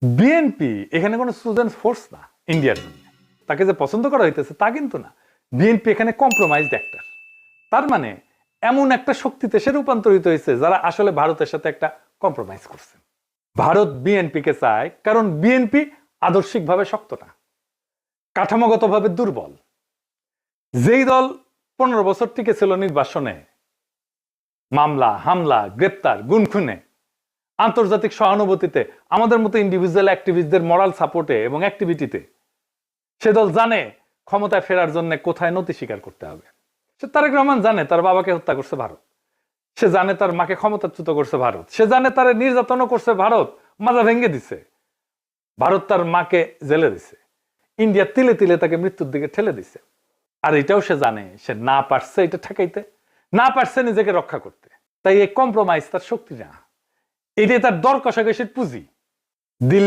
BNP এখানে কোনো student force না ইন্ডিয়ার জন্য। তাকে যে পছন্দ করা হইতেছে তা কিন্তু না। বিএনপি এখানে কম্প্রোমাইজড অ্যাক্টর। তার মানে এমন একটা শক্তিতে সে রূপান্তরিত হয়েছে যারা আসলে ভারতের সাথে একটা কম্প্রোমাইজ করছে। ভারত বিএনপিকে চায় কারণ বিএনপি আদর্শিকভাবে শক্ত না, কাঠামোগতভাবে দুর্বল। যেই দল 15 বছর টিকে ছিল নির্বাসনে, মামলা হামলা গ্রেপ্তার গুনখুনে, আন্তর্জাতিক সহানুভূতিতে, আমাদের মতো ইন্ডিভিজুয়াল অ্যাক্টিভিস্টদের মরাল সাপোর্টে এবং অ্যাক্টিভিটিতে, সে দল জানে ক্ষমতায় ফেরার জন্য কোথায় নতি স্বীকার করতে হবে। সে তারেক রহমান জানে তার বাবাকে হত্যা করছে ভারত, সে জানে তার মাকে ক্ষমতাচ্যুত করছে ভারত, সে জানে তার নির্যাতনও করছে ভারত, মাজা ভেঙে দিছে ভারত, তার মাকে জেলে দিছে, ইন্ডিয়া তিলে তিলে তাকে মৃত্যুর দিকে ঠেলে দিছে। আর এটাও সে জানে সে না পারছে এটা ঠেকাইতে, না পারছে নিজেকে রক্ষা করতে। তাই এই কম্প্রোমাইজ তার শক্তি না, এটাই তার দর কষাকষির পুঁজি। দিল্লি